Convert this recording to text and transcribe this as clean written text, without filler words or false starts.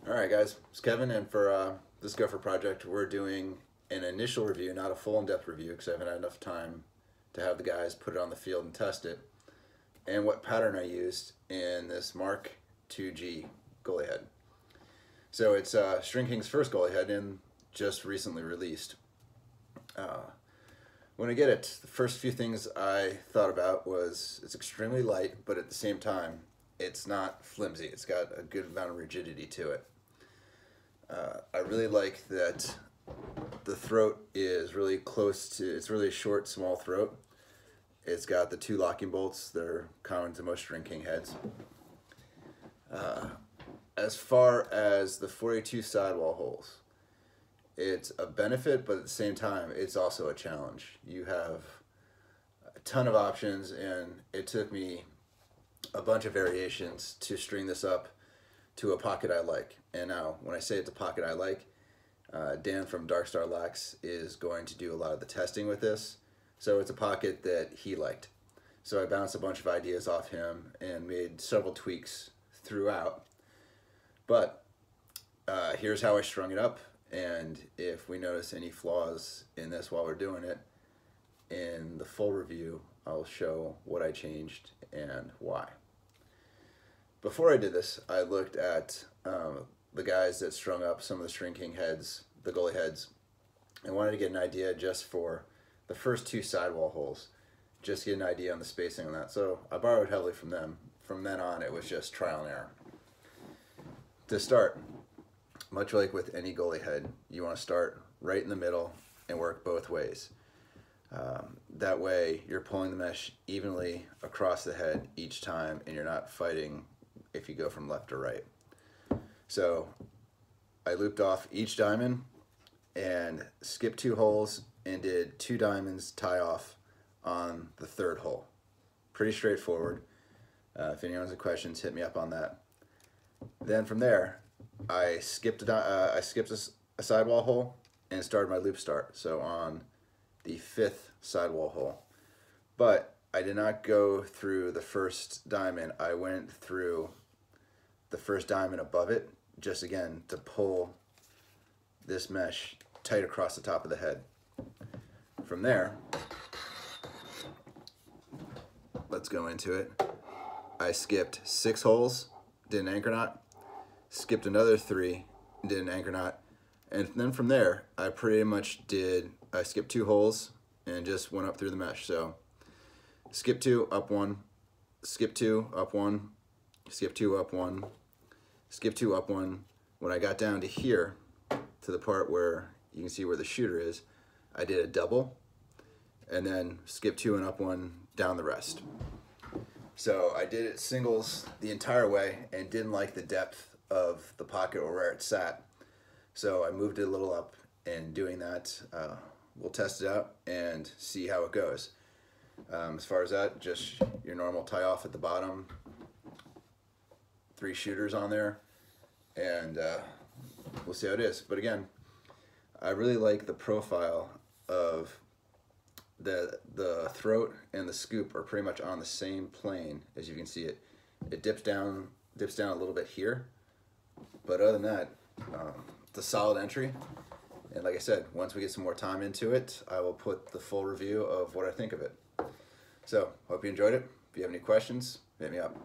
Alright guys, it's Kevin, and for this Gopher project we're doing an initial review, not a full in-depth review because I haven't had enough time to have the guys put it on the field and test it, and what pattern I used in this Mark 2G goalie head. So it's StringKing's first goalie head and just recently released. When I get it, the first few things I thought about was it's extremely light, but at the same time it's not flimsy. It's got a good amount of rigidity to it. I really like that the throat is really close to, it's really a short, small throat. It's got the two locking bolts that are common to most StringKing heads. As far as the 42 sidewall holes, it's a benefit, but at the same time, it's also a challenge. You have a ton of options, and it took me a bunch of variations to string this up to a pocket I like. And now, when I say it's a pocket I like, Dan from GopherLax is going to do a lot of the testing with this. So it's a pocket that he liked. So I bounced a bunch of ideas off him and made several tweaks throughout. But here's how I strung it up. And if we notice any flaws in this while we're doing it, in the full review, I'll show what I changed and why. Before I did this, I looked at the guys that strung up some of the StringKing heads, the goalie heads, and wanted to get an idea just for the first two sidewall holes, just to get an idea on the spacing on that. So I borrowed heavily from them. From then on, it was just trial and error. To start, much like with any goalie head, you want to start right in the middle and work both ways. That way you're pulling the mesh evenly across the head each time, and you're not fighting if you go from left to right. So I looped off each diamond and skipped 2 holes and did 2 diamonds tie off on the 3rd hole. Pretty straightforward. If anyone has questions, hit me up on that. Then from there, I skipped a sidewall hole and started my loop start. So on the 5th sidewall hole. But I did not go through the first diamond. I went through the first diamond above it, just again to pull this mesh tight across the top of the head. From there, let's go into it. I skipped 6 holes, did an anchor knot, skipped another 3, did an anchor knot, and then from there I pretty much I skipped 2 holes and just went up through the mesh. So skip 2, up 1, skip 2, up 1, skip 2, up 1, skip 2, up 1. When I got down to here, to the part where you can see where the shooter is, I did a double, and then skip 2 and up 1 down the rest. So I did it singles the entire way and didn't like the depth of the pocket or where it sat. So I moved it a little up, and doing that, we'll test it out and see how it goes. As far as that, just your normal tie off at the bottom, 3 shooters on there, and we'll see how it is. But again, I really like the profile of the throat and the scoop are pretty much on the same plane. As you can see, it dips down a little bit here, but other than that, it's a solid entry. And like I said, once we get some more time into it, I will put the full review of what I think of it. So hope you enjoyed it. If you have any questions, hit me up.